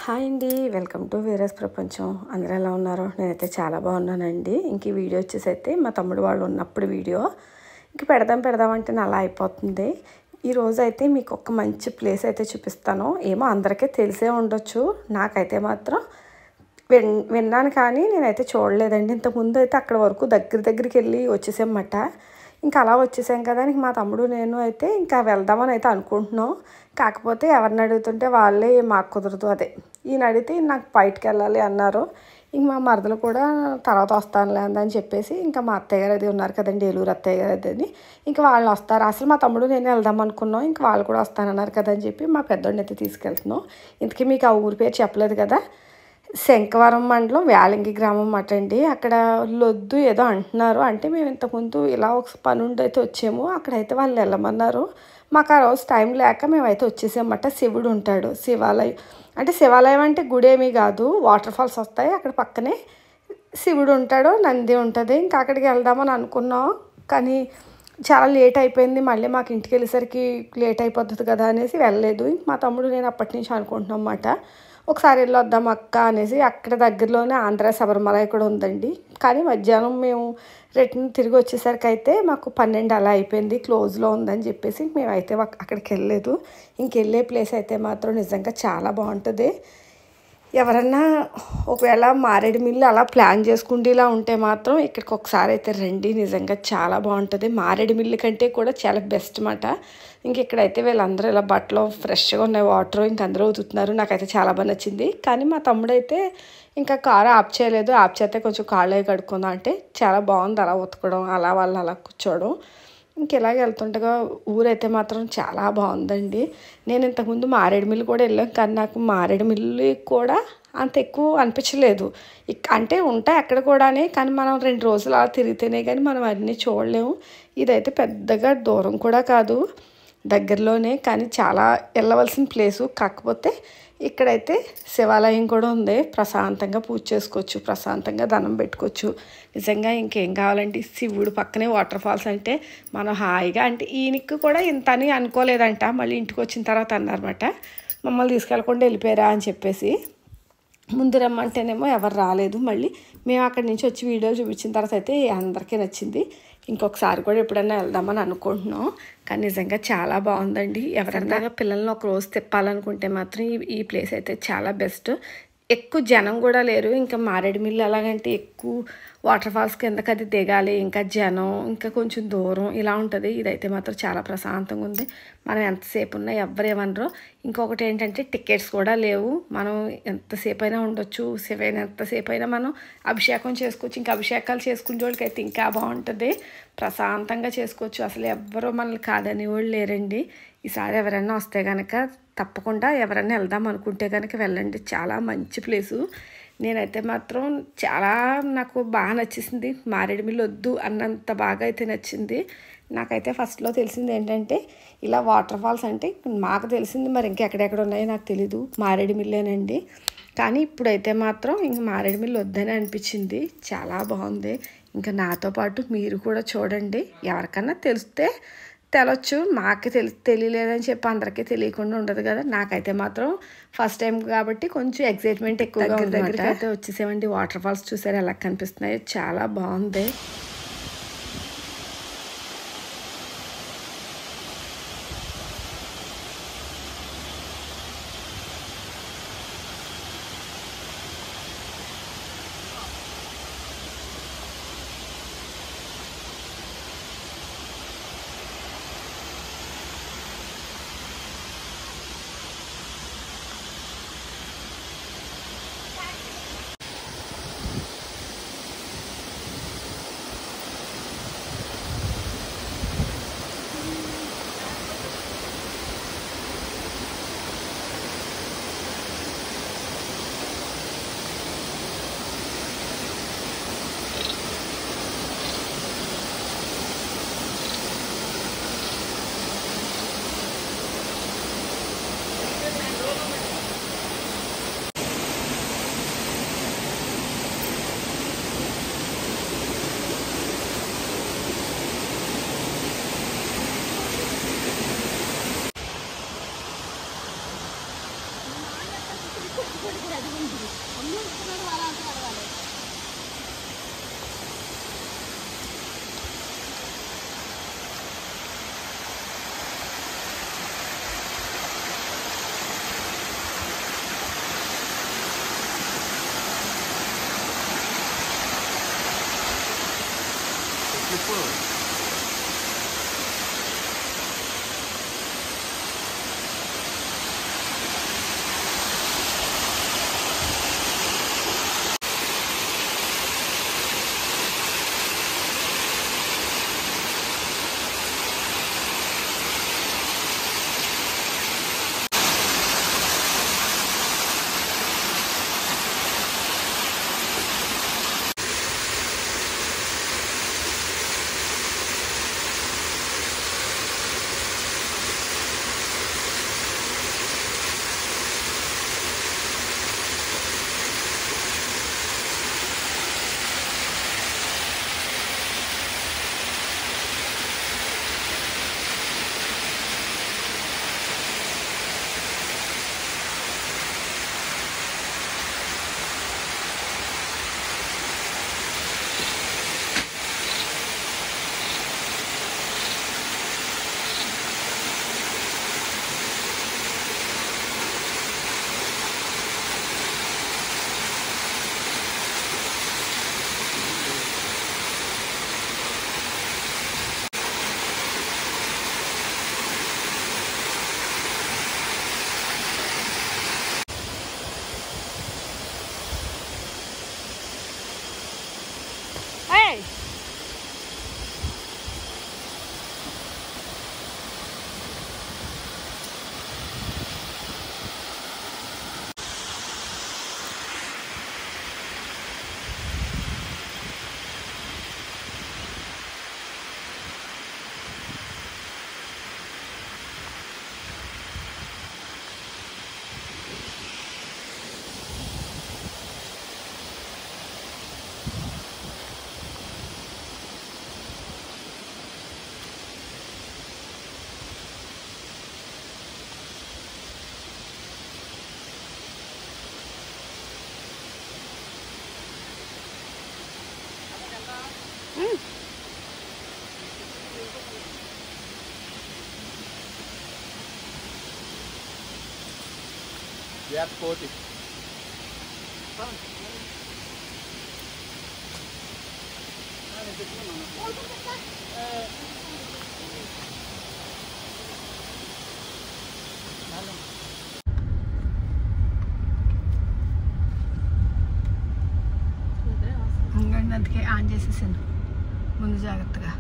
Hi అండి, welcome to వీరస్ ప్రపంచం. అందరూ ఎలా ఉన్నారో? నేనైతే చాలా బాగున్నానండి. ఇంక ఈ వీడియో వచ్చేసి అయితే మా తమ్ముడు వాళ్ళు ఉన్నప్పుడు వీడియో ఇంక పెడదామంటే అలా అయిపోతుంది. ఈరోజు అయితే మీకు ఒక మంచి ప్లేస్ అయితే చూపిస్తాను. ఏమో అందరికీ తెలిసే ఉండొచ్చు, నాకైతే మాత్రం విన్నాను కానీ నేనైతే చూడలేదండి. ఇంతకుముందు అయితే అక్కడ వరకు దగ్గరికి వెళ్ళి వచ్చేసామన్నమాట. ఇంకా అలా వచ్చేసాం కదా, ఇంక మా తమ్ముడు నేను అయితే ఇంకా వెళ్దామని అయితే అనుకుంటున్నాం. కాకపోతే ఎవరిని అడుగుతుంటే వాళ్ళే మాకు కుదరదు, అదే ఈయన అడిగితే నాకు బయటికి వెళ్ళాలి అన్నారు. ఇంక మా మరదలు కూడా తర్వాత వస్తానులే అని చెప్పేసి ఇంకా మా అత్తయ్య గారు అది ఉన్నారు కదండి, ఏలూరు అత్తయ్య గారు అది, ఇంకా వాళ్ళు వస్తారు. అసలు మా తమ్ముడు నేను వెళ్దాం అనుకున్నాం, ఇంకా వాళ్ళు కూడా వస్తానన్నారు కదా అని చెప్పి మా పెద్దోడిని అయితే తీసుకెళ్తున్నాం. ఇంతకీ మీకు ఆ ఊరి పేరు చెప్పలేదు కదా, శంఖవరం మండలం వేలంగి గ్రామం అన్నమాట అండి. అక్కడ లొద్దు ఏదో అంటున్నారు. అంటే మేము ఇంతకుముందు ఇలా ఒక పని ఉండి అయితే వచ్చాము, అక్కడైతే వాళ్ళు వెళ్ళమన్నారు. మాకు ఆ రోజు టైం లేక మేమైతే వచ్చేసామన్నమాట. శివుడు ఉంటాడు, శివాలయం అంటే శివాలయం అంటే గుడేమీ కాదు, వాటర్ ఫాల్స్ వస్తాయి అక్కడ పక్కనే శివుడు ఉంటాడు, నంది ఉంటుంది. ఇంకా అక్కడికి వెళ్దామని అనుకున్నాం కానీ చాలా లేట్ అయిపోయింది. మళ్ళీ మాకు ఇంటికి వెళ్ళేసరికి లేట్ అయిపోతుంది కదా అనేసి వెళ్ళలేదు. మా తమ్ముడు నేను అప్పటి నుంచి అనుకుంటున్నాం అన్నమాట, ఒకసారి వెళ్ళొద్దాం అక్క అనేసి. అక్కడ దగ్గరలోనే ఆంధ్ర శబరిమల కూడా ఉందండి. కానీ మధ్యాహ్నం మేము రిటర్న్ తిరిగి వచ్చేసరికి అయితే మాకు 12 అలా అయిపోయింది, క్లోజ్లో ఉందని చెప్పేసి మేమైతే అక్కడికి వెళ్ళలేదు. ఇంకెళ్ళే ప్లేస్ అయితే మాత్రం నిజంగా చాలా బాగుంటుంది. ఎవరన్నా ఒకవేళ మారేడుమిల్లి అలా ప్లాన్ చేసుకుంటేలా ఉంటే మాత్రం ఇక్కడికి ఒకసారి అయితే రండి, నిజంగా చాలా బాగుంటుంది. మారేడుమిల్లి కంటే కూడా చాలా బెస్ట్ మాట. ఇంక ఇక్కడైతే వీళ్ళందరూ ఇలా బట్టలు ఫ్రెష్గా ఉన్నాయి, వాటర్ ఇంక అందరూ ఉతుకుతున్నారు. నాకైతే చాలా బాగా నచ్చింది. కానీ మా తమ్ముడైతే ఇంకా కారు ఆఫ్ చేయలేదు, ఆఫ్ చేస్తే కొంచెం కాళ్ళు అవి కడుక్కుందాం అంటే చాలా బాగుంది అలా ఉతకడం, అలా వాళ్ళు అలా కూర్చోవడం. ఇంక ఇలాగ వెళ్తుండగా ఊరైతే మాత్రం చాలా బాగుందండి. నేను ఇంతకుముందు మారేడుమిల్లి కూడా వెళ్ళాను కానీ నాకు మారేడుమిల్లి కూడా అంత ఎక్కువ అనిపించలేదు. అంటే ఉంటాయి అక్కడ కూడానే, కానీ మనం 2 రోజులు అలా తిరిగితేనే కానీ మనం అన్నీ చూడలేము. ఇదైతే పెద్దగా దూరం కూడా కాదు, దగ్గరలోనే, కానీ చాలా వెళ్ళవలసిన ప్లేసు. కాకపోతే ఇక్కడైతే శివాలయం కూడా ఉంది, ప్రశాంతంగా పూజ చేసుకోవచ్చు, ప్రశాంతంగా దండం పెట్టుకోవచ్చు. నిజంగా ఇంకేం కావాలంటే శివుడు పక్కనే వాటర్ ఫాల్స్ అంటే మనం హాయిగా, అంటే ఈయనకి కూడా ఇంత అని అనుకోలేదంట. మళ్ళీ ఇంటికి వచ్చిన తర్వాత అన్నారన్నమాట, మమ్మల్ని తీసుకెళ్ళకుండా వెళ్ళిపోయారా అని చెప్పేసి. ముందు రమ్మంటేనేమో ఎవరు రాలేదు. మళ్ళీ మేము అక్కడి నుంచి వచ్చి వీడియో చూపించిన తర్వాత అయితే అందరికీ నచ్చింది. ఇంకొకసారి కూడా ఎప్పుడైనా వెళ్దామని అనుకుంటున్నాం. కానీ నిజంగా చాలా బాగుందండి. ఎవరైనా పిల్లల్ని ఒక రోజు తిప్పాలనుకుంటే మాత్రం ఈ ప్లేస్ అయితే చాలా బెస్ట్. ఎక్కువ జనం కూడా లేరు. ఇంకా మారేడుమిల్లి ఎలాగంటే ఎక్కువ వాటర్ ఫాల్స్ కిందకి అది దిగాలి, ఇంకా జనం ఇంకా కొంచెం దూరం ఇలా ఉంటుంది. ఇదైతే మాత్రం చాలా ప్రశాంతంగా ఉంది. మనం ఎంతసేపు ఉన్నా ఎవరేమనరు. ఇంకొకటి ఏంటంటే టికెట్స్ కూడా లేవు, మనం ఎంతసేపు అయినా ఉండొచ్చు. ఎంతసేపు అయినా మనం అభిషేకం చేసుకోవచ్చు. ఇంకా అభిషేకాలు చేసుకునే వాళ్ళకి అయితే ఇంకా బాగుంటుంది, ప్రశాంతంగా చేసుకోవచ్చు. అసలు ఎవ్వరూ మనల్ని కాదని వాళ్ళు లేరండి. ఈసారి ఎవరైనా వస్తే కనుక తప్పకుండా ఎవరైనా వెళ్దాం అనుకుంటే కనుక వెళ్ళండి, చాలా మంచి ప్లేసు. నేనైతే మాత్రం చాలా నాకు బాగా నచ్చేసింది. మారేడుమిల్లి వద్దు అన్నంత బాగా అయితే నచ్చింది. నాకైతే ఫస్ట్లో తెలిసింది ఏంటంటే ఇలా వాటర్ ఫాల్స్ అంటే మాకు తెలిసింది, మరి ఇంకెక్కడెక్కడ ఉన్నాయో నాకు తెలీదు, మారేడుమిల్లేనండి. కానీ ఇప్పుడైతే మాత్రం ఇంక మారేడుమిల్లి వద్దని అనిపించింది, చాలా బాగుంది. ఇంకా నాతో పాటు మీరు కూడా చూడండి, ఎవరికన్నా తెలిస్తే తెలవచ్చు. మాకు తెలియలేదని చెప్పి అందరికీ తెలియకుండా ఉండదు కదా. నాకైతే మాత్రం ఫస్ట్ టైం కాబట్టి కొంచెం ఎక్సైట్మెంట్ ఎక్కువగా ఉంది. దగ్గరికి అయితే వచ్చేసేవండి. వాటర్ ఫాల్స్ చూసారు ఎలా కనిపిస్తున్నాయో, చాలా బాగుంది. Airport. అందుకే ఆన్ చేసేసాను ముందు జాగ్రత్తగా.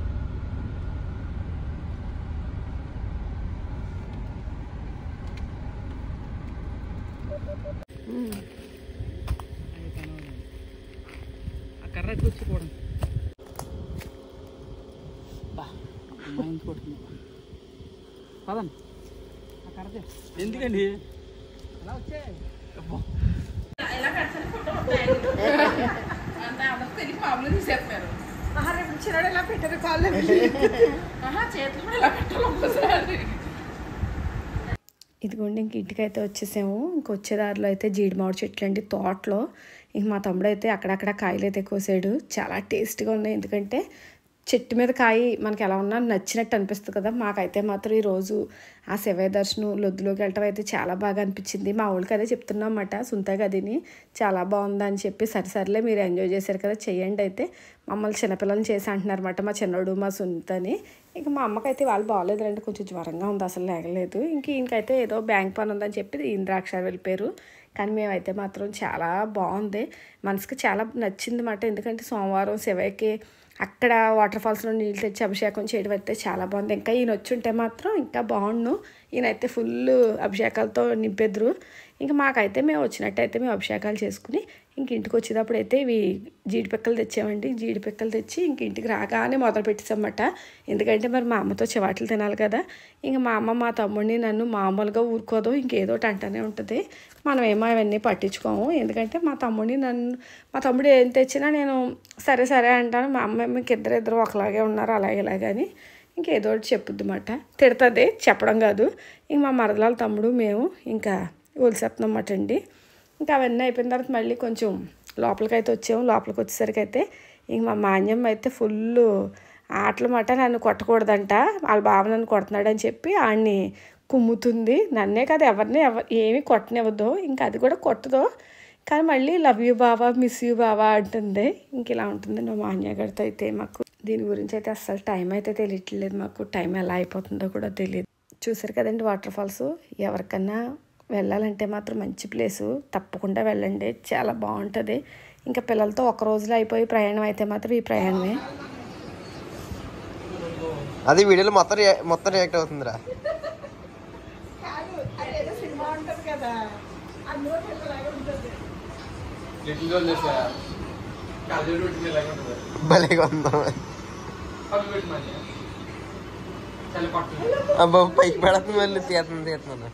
కర్ర కూర్చుకోవడం పదండి. ఆ కర్ర ఎందుకండి అలా వచ్చే మామూలు తీసేస్తున్నారు. చిన్నడు ఎలా పెట్టారు కాళ్ళు చేతులు ఎలా పెట్టాలి. ఇదిగోండి ఇంక ఇంటికైతే వచ్చేసాము. ఇంకొచ్చే దారిలో అయితే జీడి మామిడి చెట్లు అండి తోటలో. ఇంక మా తమ్ముడు అయితే అక్కడక్కడ కాయలు అయితే కోసాడు. చాలా టేస్ట్గా ఉన్నాయి. ఎందుకంటే చెట్టు మీద కాయ మనకి ఎలా ఉన్నా నచ్చినట్టు అనిపిస్తుంది కదా. మాకైతే మాత్రం ఈరోజు ఆ శివయ్య దర్శనం లొద్దులోకి వెళ్ళటం అయితే చాలా బాగా అనిపించింది. మా ఊళ్ళకి అదే చెప్తున్నాం అన్నమాట, సుంత గదిని చాలా బాగుందని చెప్పి. సరిసరిలే మీరు ఎంజాయ్ చేశారు కదా, చెయ్యండి. అయితే మమ్మల్ని చిన్నపిల్లల్ని చేసి అంటున్నారన్నమాట మా చిన్నోడు మా సుంతని. ఇంక మా అమ్మకైతే వాళ్ళు బాగోలేదులంటే కొంచెం జ్వరంగా ఉంది, అసలు లేగలేదు. ఇంకైతే ఏదో బ్యాంక్ పని ఉందని చెప్పి ఇంద్రాక్ష వెళ్ళిపోయారు. కానీ మేమైతే మాత్రం చాలా బాగుంది, మనసుకి చాలా నచ్చింది అన్నమాట. ఎందుకంటే సోమవారం శివయ్యకి అక్కడ వాటర్ ఫాల్స్లో నీళ్ళు తెచ్చి అభిషేకం చేయడం అయితే చాలా బాగుంది. ఇంకా ఈయన వచ్చి ఉంటే మాత్రం ఇంకా బాగుండు. ఈయనైతే ఫుల్ అభిషేకాలతో నింపెద్దరు. ఇంకా మాకైతే మేము వచ్చినట్టయితే మేము అభిషేకాలు చేసుకుని ఇంక ఇంటికి వచ్చేటప్పుడు అయితే ఇవి జీడిపిక్కలు తెచ్చామండి. జీడిపిక్కలు తెచ్చి ఇంక ఇంటికి రాగానే మొదలు పెట్టేసామన్నమాట. ఎందుకంటే మరి మా అమ్మతో చివాట్లు తినాలి కదా. ఇంక మా అమ్మ మా తమ్ముడిని నన్ను మామూలుగా ఊరుకోదు, ఇంకేదోటి అంటూనే ఉంటుంది. మనం ఏమో అవన్నీ పట్టించుకోము. ఎందుకంటే మా తమ్ముడు ఏం తెచ్చినా నేను సరే సరే అంటాను. మా అమ్మ మీకు ఇద్దరు ఒకలాగే ఉన్నారు అలాగే ఇలాగని ఇంకేదో ఒకటి చెప్పుద్ది అన్నమాట. తిడుతుంది, చెప్పడం కాదు. ఇంక మా మరదలాల తమ్ముడు మేము ఇంకా ఒలిసేస్తున్నాం అన్నమాట అండి. ఇంకా అవన్నీ అయిపోయిన తర్వాత మళ్ళీ కొంచెం లోపలికైతే వచ్చాము. లోపలికి వచ్చేసరికి అయితే ఇంక మా మాన్యమ్మ అయితే ఫుల్ ఆటలు మాట, నన్ను కొట్టకూడదంట, వాళ్ళ బావ నన్ను కొడుతున్నాడని చెప్పి ఆడిని కుమ్ముతుంది. నన్నే కాదు ఎవరిని ఏమీ కొట్టనివ్వదు, ఇంకా అది కూడా కొట్టదు. కానీ మళ్ళీ లవ్ యూ బావా, మిస్ యూ బావా అంటుంది. ఇంక ఇలా ఉంటుంది మా మాన్య గారితో అయితే. మాకు దీని గురించి అయితే అస్సలు టైం అయితే తెలియట్లేదు, మాకు టైం ఎలా అయిపోతుందో కూడా తెలియదు. చూసారు కదండి వాటర్ ఫాల్స్. ఎవరికన్నా వెళ్ళాలంటే మాత్రం మంచి ప్లేసు, తప్పకుండా వెళ్ళండి, చాలా బాగుంటుంది. ఇంకా పిల్లలతో ఒక రోజులో అయిపోయి ప్రయాణం అయితే మాత్రం ఈ ప్రయాణమే. అది వీడియోలో మొత్తం రియాక్ట్ అవుతుందిరా. భలేగా ఉందా అబ్బా, పైకి పెడుతుంది మళ్ళీ తీస్తున్నాను.